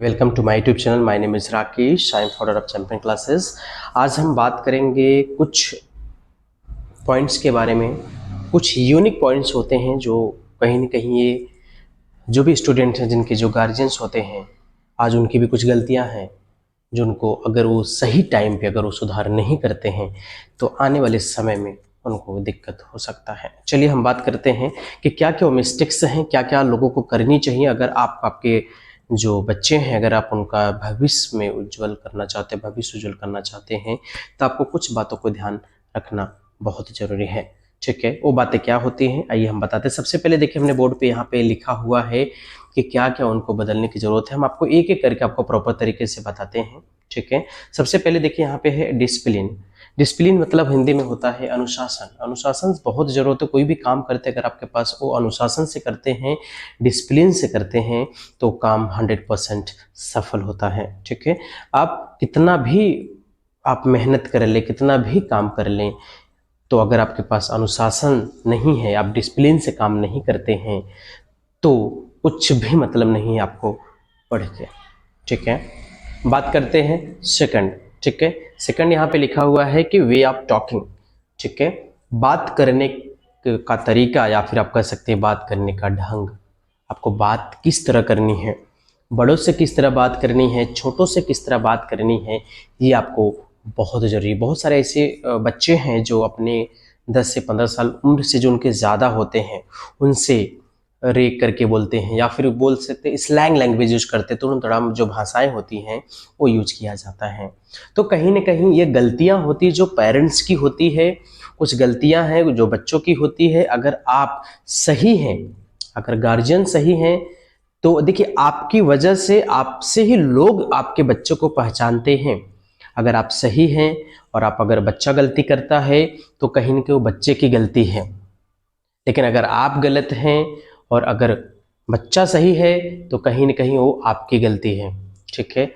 Welcome to my YouTube channel. My name is Rakesh. I am founder of Champion Classes. आज हम बात करेंगे कुछ पॉइंट्स के बारे में। कुछ यूनिक पॉइंट्स होते हैं जो कहीं न कहीं ये जो भी स्टूडेंट हैं, जिनके जो गार्जियंस होते हैं, आज उनकी भी कुछ गलतियां हैं जो उनको अगर वो सही टाइम पे अगर वो सुधार नहीं करते हैं तो आने वाले समय में उनको दिक्कत हो सकता है। चलिए हम बात करते हैं कि क्या क्या मिस्टेक्स हैं, क्या क्या लोगों को करनी चाहिए अगर आप आपके जो बच्चे हैं, अगर आप उनका भविष्य में उज्जवल करना चाहते हैं, भविष्य उज्जवल करना चाहते हैं, तो आपको कुछ बातों को ध्यान रखना बहुत ज़रूरी है। ठीक है, वो बातें क्या होती हैं आइए हम बताते हैं। सबसे पहले देखिए, हमने बोर्ड पे यहाँ पे लिखा हुआ है कि क्या क्या उनको बदलने की ज़रूरत है। हम आपको एक एक करके आपको प्रॉपर तरीके से बताते हैं। ठीक है, सबसे पहले देखिए यहाँ पे है डिसिप्लिन। डिसिप्लिन मतलब हिंदी में होता है अनुशासन। अनुशासन बहुत ज़रूरत है। कोई भी काम करते अगर आपके पास वो अनुशासन से करते हैं, डिसिप्लिन से करते हैं, तो काम 100% सफल होता है। ठीक है, आप कितना भी आप मेहनत कर लें, कितना भी काम कर लें, तो अगर आपके पास अनुशासन नहीं है, आप डिसिप्लिन से काम नहीं करते हैं, तो कुछ भी मतलब नहीं है आपको पढ़ के। ठीक है, बात करते हैं सेकंड। ठीक है, सेकंड यहाँ पे लिखा हुआ है कि वे ऑफ टॉकिंग। ठीक है, बात करने का तरीका, या फिर आप कह सकते हैं बात करने का ढंग। आपको बात किस तरह करनी है, बड़ों से किस तरह बात करनी है, छोटों से किस तरह बात करनी है, ये आपको बहुत ज़रूरी। बहुत सारे ऐसे बच्चे हैं जो अपने 10 से 15 साल उम्र से जो उनके ज़्यादा होते हैं, उनसे रे करके बोलते हैं, या फिर बोल सकते हैं स्लैंग लैंग्वेज यूज करते हैं। तुरंत तड़ाम जो भाषाएं होती हैं वो यूज किया जाता है। तो कहीं ना कहीं ये गलतियां होती है जो पेरेंट्स की होती है, कुछ गलतियां हैं जो बच्चों की होती है। अगर आप सही हैं, अगर गार्जियन सही हैं, तो देखिए आपकी वजह से, आपसे ही लोग आपके बच्चों को पहचानते हैं। अगर आप सही हैं और आप अगर बच्चा गलती करता है तो कहीं ना कहीं वो बच्चे की गलती है। लेकिन अगर आप गलत हैं और अगर बच्चा सही है तो कहीं ना कहीं वो आपकी गलती है। ठीक है,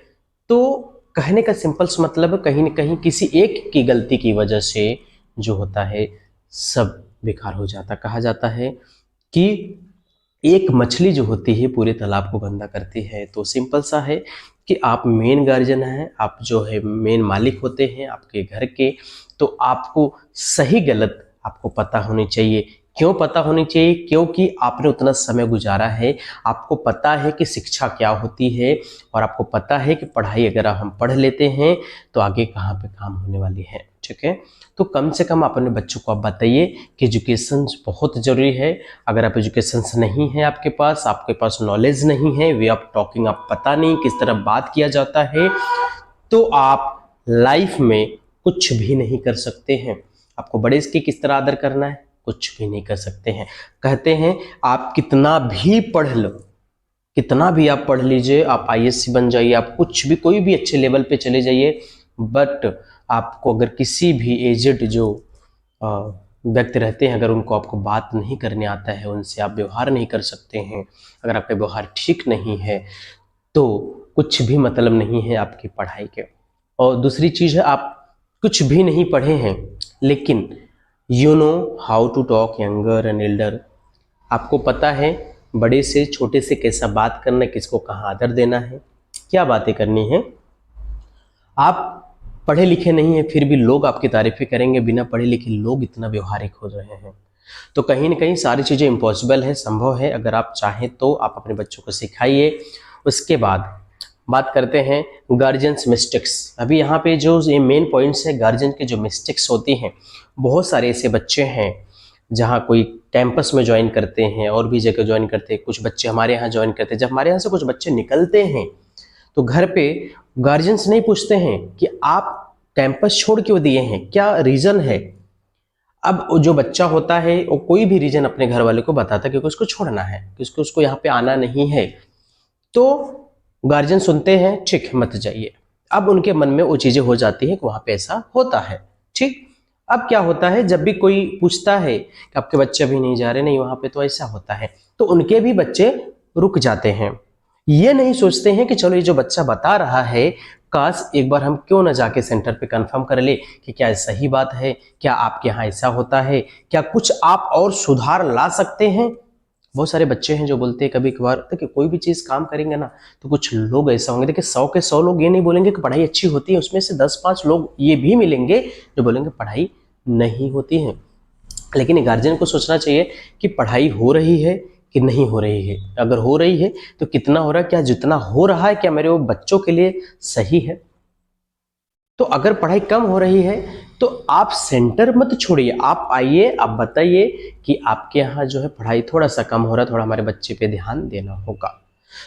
तो कहने का सिंपल सा मतलब है, कहीं ना कहीं किसी एक की गलती की वजह से जो होता है सब बेकार हो जाता। कहा जाता है कि एक मछली जो होती है पूरे तालाब को गंदा करती है। तो सिंपल सा है कि आप मेन गार्जियन हैं, आप जो है मेन मालिक होते हैं आपके घर के, तो आपको सही गलत आपको पता होनी चाहिए। क्यों पता होनी चाहिए? क्योंकि आपने उतना समय गुजारा है, आपको पता है कि शिक्षा क्या होती है, और आपको पता है कि पढ़ाई अगर हम पढ़ लेते हैं तो आगे कहाँ पे काम होने वाली है। ठीक है, तो कम से कम अपने बच्चों को आप बताइए कि एजुकेशन बहुत ज़रूरी है। अगर आप एजुकेशन नहीं है, आपके पास नॉलेज नहीं है, वे ऑफ टॉकिंग आप पता नहीं किस तरह बात किया जाता है, तो आप लाइफ में कुछ भी नहीं कर सकते हैं। आपको बड़े की किस तरह आदर करना है, कुछ भी नहीं कर सकते हैं। कहते हैं आप कितना भी पढ़ लो, कितना भी आप पढ़ लीजिए, आप आईएएस बन जाइए, आप कुछ भी कोई भी अच्छे लेवल पे चले जाइए, बट आपको अगर किसी भी एजेड जो व्यक्ति रहते हैं, अगर उनको आपको बात नहीं करने आता है, उनसे आप व्यवहार नहीं कर सकते हैं, अगर आपका व्यवहार ठीक नहीं है, तो कुछ भी मतलब नहीं है आपकी पढ़ाई के। और दूसरी चीज़ है, आप कुछ भी नहीं पढ़े हैं लेकिन you know how to talk younger and elder. आपको पता है बड़े से छोटे से कैसा बात करना है, किसको कहाँ आदर देना है, क्या बातें करनी है। आप पढ़े लिखे नहीं हैं फिर भी लोग आपकी तारीफें करेंगे, बिना पढ़े लिखे लोग इतना व्यवहारिक हो रहे हैं। तो कहीं ना कहीं सारी चीज़ें इम्पॉसिबल है, संभव है। अगर आप चाहें तो आप अपने बच्चों को सिखाइए। उसके बाद बात करते हैं गार्जियंस मिस्टेक्स। अभी यहाँ पे जो ये मेन पॉइंट्स है गार्जियन के जो मिस्टेक्स होती हैं, बहुत सारे ऐसे बच्चे हैं जहाँ कोई कैंपस में ज्वाइन करते हैं और भी जगह ज्वाइन करते हैं, कुछ बच्चे हमारे यहाँ ज्वाइन करते हैं। जब हमारे यहाँ से कुछ बच्चे निकलते हैं तो घर पे गार्जियंस नहीं पूछते हैं कि आप कैंपस छोड़ क्यों दिए हैं, क्या रीज़न है। अब जो बच्चा होता है वो कोई भी रीज़न अपने घर वाले को बताता है कि उसको छोड़ना है, कि उसको यहाँ पे आना नहीं है, तो गार्जियन सुनते हैं, ठीक मत जाइए। अब उनके मन में वो चीज़ें हो जाती हैं कि वहाँ पे ऐसा होता है। ठीक, अब क्या होता है, जब भी कोई पूछता है कि आपके बच्चे अभी नहीं जा रहे, नहीं वहाँ पे तो ऐसा होता है, तो उनके भी बच्चे रुक जाते हैं। ये नहीं सोचते हैं कि चलो ये जो बच्चा बता रहा है, काश एक बार हम क्यों ना जाके सेंटर पे कंफर्म कर ले कि क्या ये सही बात है, क्या आपके यहाँ ऐसा होता है, क्या कुछ आप और सुधार ला सकते हैं। बहुत सारे बच्चे हैं जो बोलते हैं कभी कभार, देखिए कोई भी चीज़ काम करेंगे ना तो कुछ लोग ऐसा होंगे, देखिए 100 के 100 लोग ये नहीं बोलेंगे कि पढ़ाई अच्छी होती है, उसमें से 10-5 लोग ये भी मिलेंगे जो बोलेंगे पढ़ाई नहीं होती है। लेकिन गार्जियन को सोचना चाहिए कि पढ़ाई हो रही है कि नहीं हो रही है, अगर हो रही है तो कितना हो रहा है, क्या जितना हो रहा है क्या मेरे वो बच्चों के लिए सही है। तो अगर पढ़ाई कम हो रही है तो आप सेंटर मत छोड़िए, आप आइए, आप बताइए कि आपके यहाँ जो है पढ़ाई थोड़ा सा कम हो रहा है, थोड़ा हमारे बच्चे पे ध्यान देना होगा।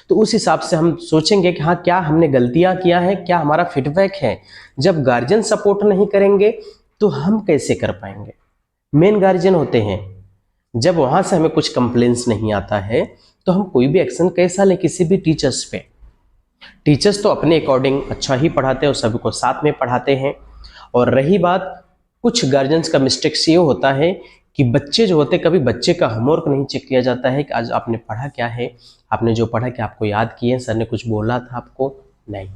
तो उस हिसाब से हम सोचेंगे कि हाँ क्या हमने गलतियां किया है, क्या हमारा फीडबैक है। जब गार्जियन सपोर्ट नहीं करेंगे तो हम कैसे कर पाएंगे। मेन गार्जियन होते हैं, जब वहां से हमें कुछ कंप्लेंट्स नहीं आता है तो हम कोई भी एक्शन कैसा लें किसी भी टीचर्स पे। टीचर्स तो अपने अकॉर्डिंग अच्छा ही पढ़ाते हैं और सभी को साथ में पढ़ाते हैं। और रही बात, कुछ गार्जियंस का मिस्टेक्स ये होता है कि बच्चे जो होते हैं, कभी बच्चे का होमवर्क नहीं चेक किया जाता है कि आज आपने पढ़ा क्या है, आपने जो पढ़ा क्या आपको याद किए, सर ने कुछ बोला था आपको, नहीं,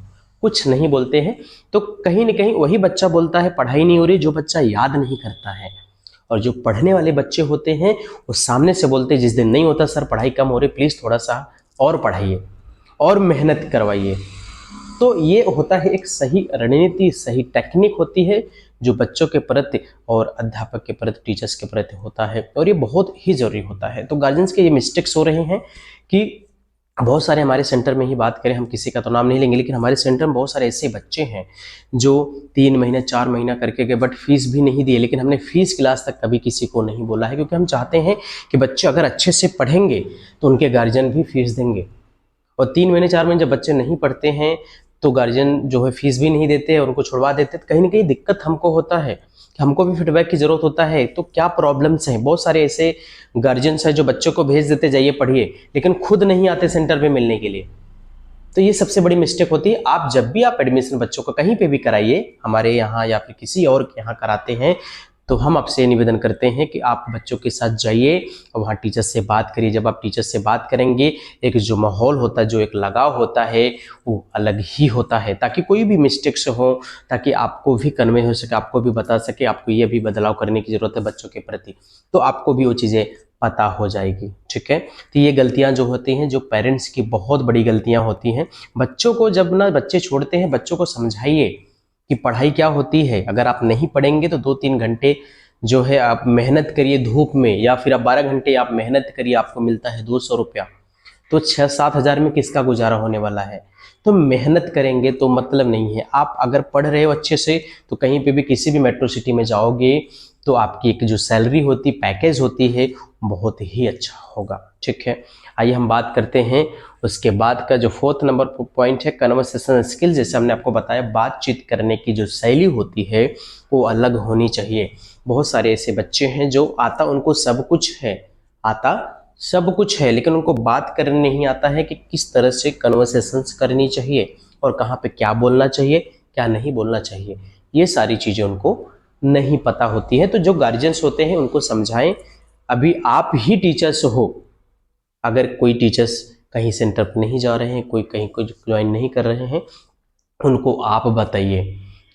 कुछ नहीं बोलते हैं। तो कहीं ना कहीं वही बच्चा बोलता है पढ़ाई नहीं हो रही जो बच्चा याद नहीं करता है। और जो पढ़ने वाले बच्चे होते हैं वो सामने से बोलते हैं जिस दिन नहीं होता सर पढ़ाई कम हो रही, प्लीज़ थोड़ा सा और पढ़ाइए और मेहनत करवाइए। तो ये होता है एक सही रणनीति, सही टेक्निक होती है जो बच्चों के प्रति और अध्यापक के प्रति, टीचर्स के प्रति होता है, और ये बहुत ही ज़रूरी होता है। तो गार्जियंस के ये मिस्टेक्स हो रहे हैं कि बहुत सारे हमारे सेंटर में ही बात करें, हम किसी का तो नाम नहीं लेंगे, लेकिन हमारे सेंटर में बहुत सारे ऐसे बच्चे हैं जो 3 महीने 4 महीना करके गए बट फीस भी नहीं दिए, लेकिन हमने फीस क्लास तक कभी किसी को नहीं बोला है, क्योंकि हम चाहते हैं कि बच्चे अगर अच्छे से पढ़ेंगे तो उनके गार्जियन भी फीस देंगे। और 3 महीने 4 महीने जब बच्चे नहीं पढ़ते हैं तो गार्जियन जो है फीस भी नहीं देते और उनको छुड़वा देते, तो कहीं ना कहीं दिक्कत हमको होता है कि हमको भी फीडबैक की जरूरत होता है। तो क्या प्रॉब्लम्स हैं, बहुत सारे ऐसे गार्जियंस हैं जो बच्चों को भेज देते जाइए पढ़िए, लेकिन खुद नहीं आते सेंटर पे मिलने के लिए। तो ये सबसे बड़ी मिस्टेक होती है। आप जब भी आप एडमिशन बच्चों को कहीं पे भी कराइए, हमारे यहाँ या फिर किसी और के यहाँ कराते हैं, तो हम आपसे निवेदन करते हैं कि आप बच्चों के साथ जाइए और वहाँ टीचर से बात करिए। जब आप टीचर से बात करेंगे, एक जो माहौल होता है, जो एक लगाव होता है, वो अलग ही होता है, ताकि कोई भी मिस्टेक्स हो, ताकि आपको भी कन्वे हो सके, आपको भी बता सके आपको ये भी बदलाव करने की जरूरत है बच्चों के प्रति, तो आपको भी वो चीज़ें पता हो जाएगी। ठीक है, तो ये गलतियां जो होती हैं, जो पेरेंट्स की बहुत बड़ी गलतियां होती हैं। बच्चों को जब ना बच्चे छोड़ते हैं, बच्चों को समझाइए कि पढ़ाई क्या होती है। अगर आप नहीं पढ़ेंगे तो 2-3 घंटे जो है आप मेहनत करिए धूप में, या फिर आप 12 घंटे आप मेहनत करिए, आपको मिलता है 200 रुपया, तो 6-7 हज़ार में किसका गुजारा होने वाला है। तो मेहनत करेंगे तो मतलब नहीं है। आप अगर पढ़ रहे हो अच्छे से तो कहीं पे भी किसी भी मेट्रो सिटी में जाओगे तो आपकी एक जो सैलरी होती, पैकेज होती है, बहुत ही अच्छा होगा। ठीक है, आइए हम बात करते हैं उसके बाद का जो 4th नंबर पॉइंट है, कन्वर्सेशन स्किल। जैसे हमने आपको बताया, बातचीत करने की जो शैली होती है वो अलग होनी चाहिए। बहुत सारे ऐसे बच्चे हैं जो आता उनको सब कुछ है, आता सब कुछ है, लेकिन उनको बात करने नहीं आता है कि किस तरह से कन्वर्सेशंस करनी चाहिए और कहाँ पे क्या बोलना चाहिए, क्या नहीं बोलना चाहिए। ये सारी चीज़ें उनको नहीं पता होती है। तो जो गार्जियंस होते हैं उनको समझाएं। अभी आप ही टीचर्स हो, अगर कोई टीचर्स कहीं सेंटर पर नहीं जा रहे हैं, कोई कहीं कोई ज्वाइन नहीं कर रहे हैं, उनको आप बताइए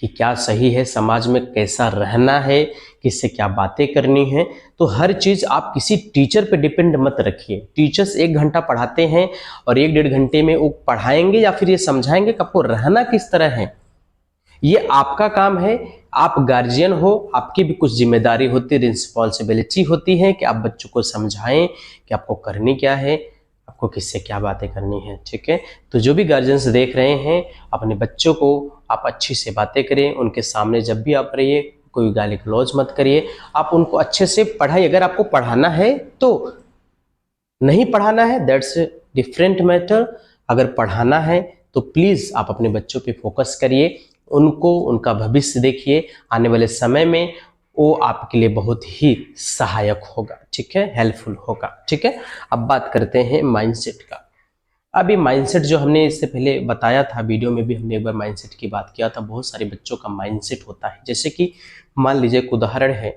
कि क्या सही है, समाज में कैसा रहना है, किससे क्या बातें करनी है। तो हर चीज़ आप किसी टीचर पे डिपेंड मत रखिए। टीचर्स 1 घंटा पढ़ाते हैं और 1-1.5 घंटे में वो पढ़ाएंगे या फिर ये समझाएंगे कि आपको रहना किस तरह है। ये आपका काम है, आप गार्जियन हो, आपकी भी कुछ जिम्मेदारी होती है, रिस्पॉन्सिबिलिटी होती है कि आप बच्चों को समझाएं कि आपको करनी क्या है, आपको किससे क्या बातें करनी है। ठीक है, तो जो भी गार्जियंस देख रहे हैं, अपने बच्चों को आप अच्छी से बातें करें, उनके सामने जब भी आप रहिए कोई गाली गलौज मत करिए, आप उनको अच्छे से पढ़ाइए। अगर आपको पढ़ाना है तो, नहीं पढ़ाना है दैट्स डिफरेंट मैटर। अगर पढ़ाना है तो प्लीज़ आप अपने बच्चों पे फोकस करिए, उनको उनका भविष्य देखिए, आने वाले समय में वो आपके लिए बहुत ही सहायक होगा। ठीक है, हेल्पफुल होगा। ठीक है, अब बात करते हैं माइंडसेट का। अब ये माइंडसेट जो हमने इससे पहले बताया था, वीडियो में भी हमने एक बार माइंडसेट की बात किया था। बहुत सारे बच्चों का माइंडसेट होता है, जैसे कि मान लीजिए एक उदाहरण है,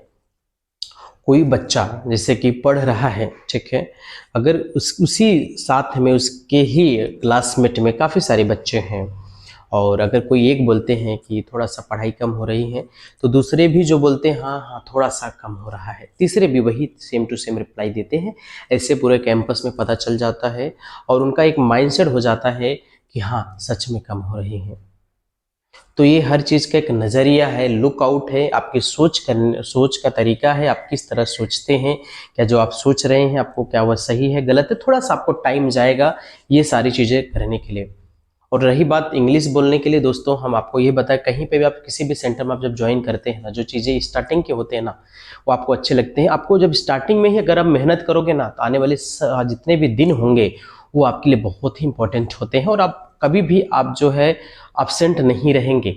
कोई बच्चा जैसे कि पढ़ रहा है, ठीक है, अगर उसी साथ में उसके ही क्लासमेट में काफ़ी सारे बच्चे हैं और अगर कोई एक बोलते हैं कि थोड़ा सा पढ़ाई कम हो रही है, तो दूसरे भी जो बोलते हैं हाँ हाँ थोड़ा सा कम हो रहा है, तीसरे भी वही सेम टू सेम रिप्लाई देते हैं। ऐसे पूरे कैंपस में पता चल जाता है और उनका एक माइंडसेट हो जाता है कि हाँ सच में कम हो रही है। तो ये हर चीज़ का एक नज़रिया है, लुक आउट है, आपकी सोच का तरीका है, आप किस तरह सोचते हैं, क्या जो आप सोच रहे हैं आपको क्या वह सही है गलत है, थोड़ा सा आपको टाइम जाएगा ये सारी चीज़ें करने के लिए। और रही बात इंग्लिश बोलने के लिए दोस्तों, हम आपको ये बताएं कहीं पे भी आप किसी भी सेंटर में आप जब ज्वाइन करते हैं ना, जो चीज़ें स्टार्टिंग के होते हैं ना वो आपको अच्छे लगते हैं। आपको जब स्टार्टिंग में ही अगर आप मेहनत करोगे ना तो आने वाले जितने भी दिन होंगे वो आपके लिए बहुत ही इंपॉर्टेंट होते हैं, और आप कभी भी आप जो है absent नहीं रहेंगे।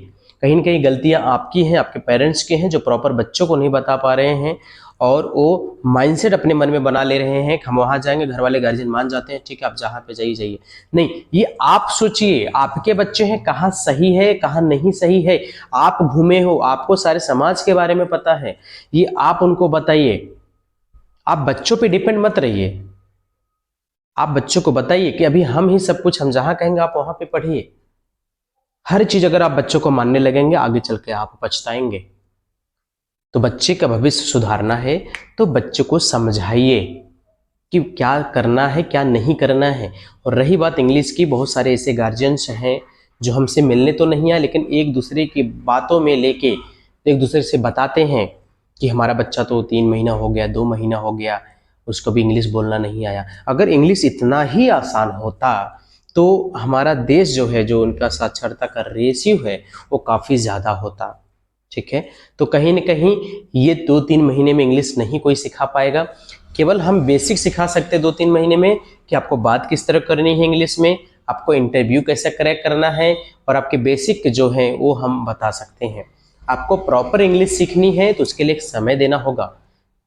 कहीं ना कहीं गलतियां आपकी हैं, आपके पेरेंट्स की हैं जो प्रॉपर बच्चों को नहीं बता पा रहे हैं, और वो माइंडसेट अपने मन में बना ले रहे हैं कि हम वहां जाएंगे, घर वाले गार्जियन मान जाते हैं ठीक है आप जहाँ पे जाइए जाइए। नहीं, ये आप सोचिए, आपके बच्चे हैं, कहाँ सही है कहाँ नहीं सही है। आप घूमे हो, आपको सारे समाज के बारे में पता है, ये आप उनको बताइए। आप बच्चों पे डिपेंड मत रहिए, आप बच्चों को बताइए कि अभी हम ही सब कुछ, हम जहां कहेंगे आप वहां पे पढ़िए। हर चीज अगर आप बच्चों को मानने लगेंगे आगे चल के आप पछताएंगे। तो बच्चे का भविष्य सुधारना है तो बच्चे को समझाइए कि क्या करना है क्या नहीं करना है। और रही बात इंग्लिश की, बहुत सारे ऐसे गार्जियंस हैं जो हमसे मिलने तो नहीं आए लेकिन एक दूसरे की बातों में लेके एक दूसरे से बताते हैं कि हमारा बच्चा तो 3 महीना हो गया 2 महीना हो गया उसको भी इंग्लिश बोलना नहीं आया। अगर इंग्लिश इतना ही आसान होता तो हमारा देश जो है, जो उनका साक्षरता का रेशियो है वो काफ़ी ज़्यादा होता। ठीक है, तो कहीं ना कहीं ये 2-3 महीने में इंग्लिश नहीं कोई सिखा पाएगा। केवल हम बेसिक सिखा सकते हैं 2-3 महीने में कि आपको बात किस तरह करनी है इंग्लिश में, आपको इंटरव्यू कैसे क्रैक करना है, और आपके बेसिक जो है वो हम बता सकते हैं। आपको प्रॉपर इंग्लिश सीखनी है तो उसके लिए एक समय देना होगा,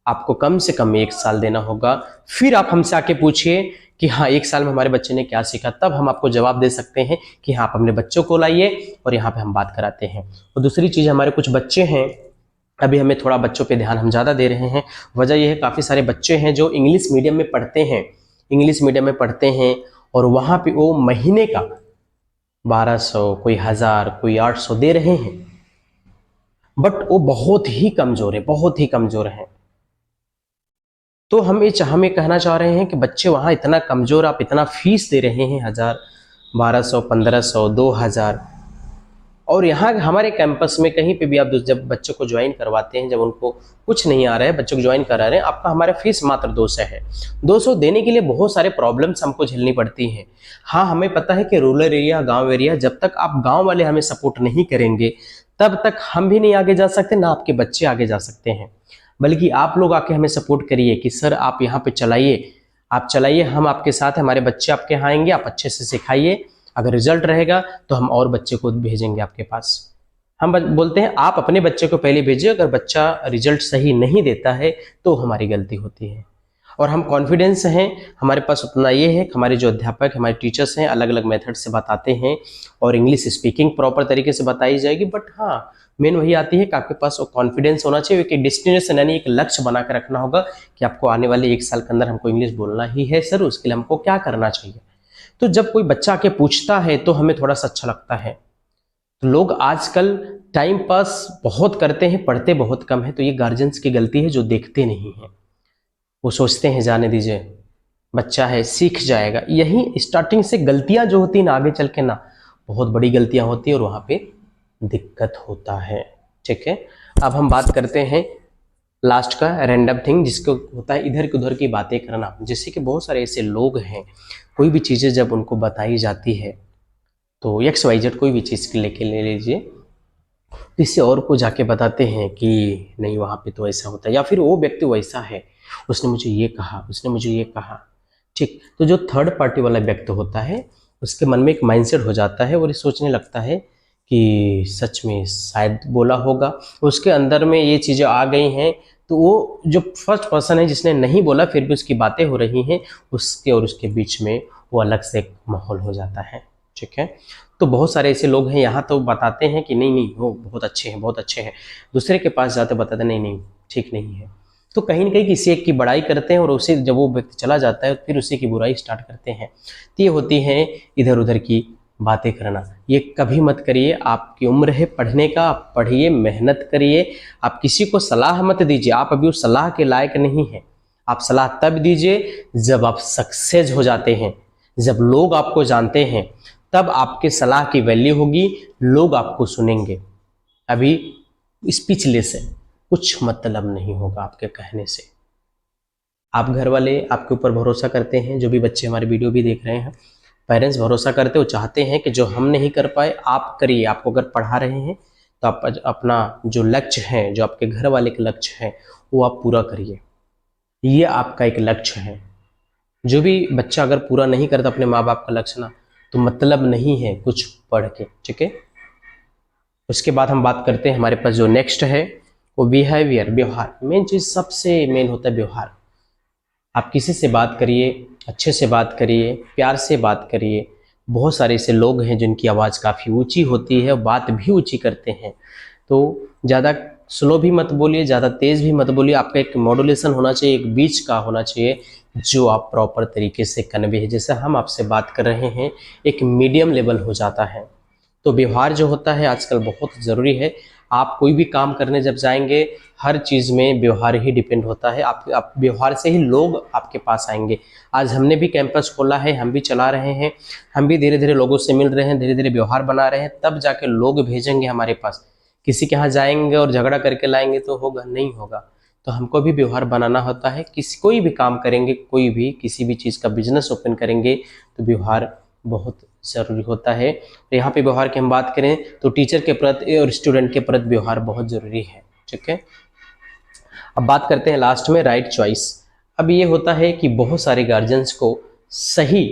आपको कम से कम 1 साल देना होगा। फिर आप हमसे आके पूछिए कि हाँ 1 साल में हमारे बच्चे ने क्या सीखा, तब हम आपको जवाब दे सकते हैं कि हाँ आप अपने बच्चों को लाइए और यहाँ पे हम बात कराते हैं। और दूसरी चीज़, हमारे कुछ बच्चे हैं, अभी हमें थोड़ा बच्चों पे ध्यान हम ज़्यादा दे रहे हैं। वजह यह है काफ़ी सारे बच्चे हैं जो इंग्लिश मीडियम में पढ़ते हैं, इंग्लिश मीडियम में पढ़ते हैं और वहाँ पे वो महीने का 1200, कोई 1000, कोई 800 दे रहे हैं, बट वो बहुत ही कमज़ोर है, बहुत ही कमज़ोर है। तो हम ये कहना चाह रहे हैं कि बच्चे वहाँ इतना कमज़ोर, आप इतना फीस दे रहे हैं 1000, 1200, 1500, 2000, और यहाँ हमारे कैंपस में कहीं पे भी आप जब बच्चों को ज्वाइन करवाते हैं, जब उनको कुछ नहीं आ रहा है, बच्चों को ज्वाइन करा रहे हैं, आपका हमारा फीस मात्र 200 है। 200 देने के लिए बहुत सारे प्रॉब्लम्स हमको झेलनी पड़ती हैं। हाँ हमें पता है कि रूरल एरिया, गाँव एरिया, जब तक आप गाँव वाले हमें सपोर्ट नहीं करेंगे तब तक हम भी नहीं आगे जा सकते, ना आपके बच्चे आगे जा सकते हैं। बल्कि आप लोग आके हमें सपोर्ट करिए कि सर आप यहाँ पे चलाइए, आप चलाइए, हम आपके साथ हैं, हमारे बच्चे आपके यहाँ आएंगे, आप अच्छे से सिखाइए। अगर रिजल्ट रहेगा तो हम और बच्चे को भेजेंगे आपके पास। हम बोलते हैं आप अपने बच्चे को पहले भेजिए, अगर बच्चा रिजल्ट सही नहीं देता है तो हमारी गलती होती है। और हम कॉन्फिडेंस हैं, हमारे पास उतना ये है कि हमारे जो अध्यापक, हमारे टीचर्स हैं, अलग अलग मेथड से बताते हैं और इंग्लिश स्पीकिंग प्रॉपर तरीके से बताई जाएगी। बट हाँ मेन वही आती है कि आपके पास वो कॉन्फिडेंस होना चाहिए कि डेस्टिनेशन यानी एक लक्ष्य बना कर रखना होगा कि आपको आने वाले 1 साल के अंदर हमको इंग्लिश बोलना ही है सर, उसके लिए हमको क्या करना चाहिए। तो जब कोई बच्चा आके पूछता है तो हमें थोड़ा सा अच्छा लगता है। तो लोग आजकल टाइम पास बहुत करते हैं, पढ़ते बहुत कम है, तो ये गार्जियंस की गलती है जो देखते नहीं हैं। वो सोचते हैं जाने दीजिए बच्चा है सीख जाएगा। यही स्टार्टिंग से गलतियां जो होती हैं ना, आगे चल के ना बहुत बड़ी गलतियां होती है और वहाँ पे दिक्कत होता है। ठीक है, अब हम बात करते हैं लास्ट का रैंडम थिंग, जिसको होता है इधर की उधर की बातें करना। जैसे कि बहुत सारे ऐसे लोग हैं, कोई भी चीज़ें जब उनको बताई जाती है तो XYZ कोई भी चीज़ लेके ले लीजिए, किसी और को जाके बताते हैं कि नहीं वहाँ पे तो ऐसा होता है, या फिर वो व्यक्ति वैसा है, उसने मुझे ये कहा, उसने मुझे ये कहा। ठीक, तो जो थर्ड पार्टी वाला व्यक्ति होता है उसके मन में एक माइंडसेट हो जाता है और ये सोचने लगता है कि सच में शायद बोला होगा, उसके अंदर में ये चीज़ें आ गई हैं। तो वो जो फर्स्ट पर्सन है जिसने नहीं बोला फिर भी उसकी बातें हो रही हैं, उसके और उसके बीच में वो अलग से एक माहौल हो जाता है। ठीक है, तो बहुत सारे ऐसे लोग हैं, यहाँ तो बताते हैं कि नहीं नहीं वो बहुत अच्छे हैं बहुत अच्छे हैं, दूसरे के पास जाते बताते नहीं नहीं ठीक नहीं है। तो कहीं ना कहीं किसी एक की बड़ाई करते हैं और उसे जब वो व्यक्ति चला जाता है फिर उसी की बुराई स्टार्ट करते हैं। तो ये होती हैं इधर उधर की बातें करना, ये कभी मत करिए। आपकी उम्र है पढ़ने का, आप पढ़िए, मेहनत करिए। आप किसी को सलाह मत दीजिए, आप अभी उस सलाह के लायक नहीं हैं। आप सलाह तब दीजिए जब आप सक्सेस हो जाते हैं, जब लोग आपको जानते हैं, तब आपके सलाह की वैल्यू होगी, लोग आपको सुनेंगे। अभी स्पीचलेस से कुछ मतलब नहीं होगा आपके कहने से। आप घर वाले आपके ऊपर भरोसा करते हैं, जो भी बच्चे हमारे वीडियो भी देख रहे हैं, पेरेंट्स भरोसा करते हो, चाहते हैं कि जो हम नहीं कर पाए आप करिए। आपको अगर पढ़ा रहे हैं तो आप अपना जो लक्ष्य है, जो आपके घर वाले के लक्ष्य है, वो आप पूरा करिए। ये आपका एक लक्ष्य है। जो भी बच्चा अगर पूरा नहीं करता अपने माँ बाप का लक्ष्य ना, तो मतलब नहीं है कुछ पढ़ के, ठीक है। उसके बाद हम बात करते हैं, हमारे पास जो नेक्स्ट है वो बिहेवियर, व्यवहार। मेन चीज़ सबसे मेन होता है व्यवहार। आप किसी से बात करिए, अच्छे से बात करिए, प्यार से बात करिए। बहुत सारे ऐसे लोग हैं जिनकी आवाज़ काफ़ी ऊंची होती है, बात भी ऊंची करते हैं। तो ज़्यादा स्लो भी मत बोलिए, ज़्यादा तेज़ भी मत बोलिए। आपका एक मॉड्यूलेशन होना चाहिए, एक बीच का होना चाहिए, जो आप प्रॉपर तरीके से कन्वे है। जैसे हम आपसे बात कर रहे हैं, एक मीडियम लेवल हो जाता है। तो व्यवहार जो होता है आजकल बहुत ज़रूरी है। आप कोई भी काम करने जब जाएंगे, हर चीज़ में व्यवहार ही डिपेंड होता है। आप व्यवहार से ही लोग आपके पास आएंगे। आज हमने भी कैंपस खोला है, हम भी चला रहे हैं, हम भी धीरे धीरे लोगों से मिल रहे हैं, धीरे धीरे व्यवहार बना रहे हैं, तब जाके लोग भेजेंगे हमारे पास। किसी के यहाँ जाएंगे और झगड़ा करके लाएंगे तो होगा नहीं होगा। तो हमको भी व्यवहार बनाना होता है। कोई भी काम करेंगे, कोई भी किसी भी चीज़ का बिजनेस ओपन करेंगे, तो व्यवहार बहुत ज़रूरी होता है। तो यहाँ पे व्यवहार की हम बात करें तो टीचर के प्रति और स्टूडेंट के प्रति व्यवहार बहुत ज़रूरी है, ठीक है। अब बात करते हैं लास्ट में राइट चॉइस। अब ये होता है कि बहुत सारे गार्जियंस को सही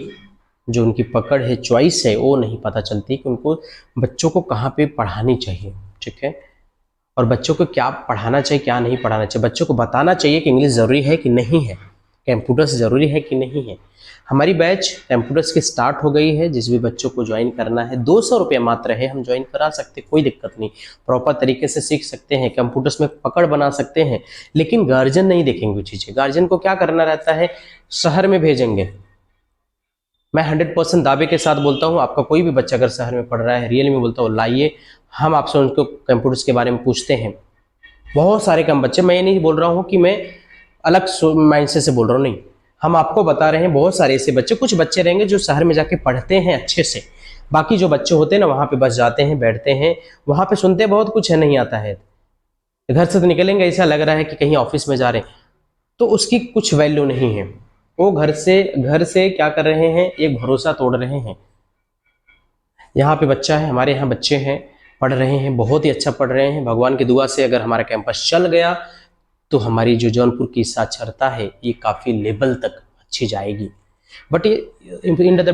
जो उनकी पकड़ है, चॉइस है, वो नहीं पता चलती कि उनको बच्चों को कहाँ पे पढ़ानी चाहिए, ठीक है। और बच्चों को क्या पढ़ाना चाहिए, क्या नहीं पढ़ाना चाहिए। बच्चों को बताना चाहिए कि इंग्लिश ज़रूरी है कि नहीं है, कंप्यूटर्स ज़रूरी है कि नहीं है। हमारी बैच कंप्यूटर्स की स्टार्ट हो गई है। जिस भी बच्चों को ज्वाइन करना है, 200 रुपये मात्र है, हम ज्वाइन करा सकते, कोई दिक्कत नहीं। प्रॉपर तरीके से सीख सकते हैं, कंप्यूटर्स में पकड़ बना सकते हैं। लेकिन गार्जियन नहीं देखेंगे वो चीज़ें। गार्जियन को क्या करना रहता है, शहर में भेजेंगे। मैं 100% दावे के साथ बोलता हूँ, आपका कोई भी बच्चा अगर शहर में पढ़ रहा है, रियल में बोलता हूँ, लाइए, हम आपसे उनको कंप्यूटर्स के बारे में पूछते हैं। बहुत सारे कम बच्चे, मैं ये नहीं बोल रहा हूँ कि मैं अलग माइंडसेट से बोल रहा हूँ, नहीं, हम आपको बता रहे हैं। बहुत सारे ऐसे बच्चे, कुछ बच्चे रहेंगे जो शहर में जाके पढ़ते हैं अच्छे से। बाकी जो बच्चे होते हैं ना, वहाँ पे बस जाते हैं, बैठते हैं, वहाँ पे सुनते बहुत कुछ है, नहीं आता है। घर से तो निकलेंगे, ऐसा लग रहा है कि कहीं ऑफिस में जा रहे हैं, तो उसकी कुछ वैल्यू नहीं है। वो घर से क्या कर रहे हैं, एक भरोसा तोड़ रहे हैं। यहाँ पे बच्चा है, हमारे यहाँ बच्चे हैं, पढ़ रहे हैं, बहुत ही अच्छा पढ़ रहे हैं। भगवान की दुआ से अगर हमारा कैंपस चल गया तो हमारी जो जौनपुर की साक्षरता है ये काफ़ी लेवल तक अच्छी जाएगी। बट ये इन द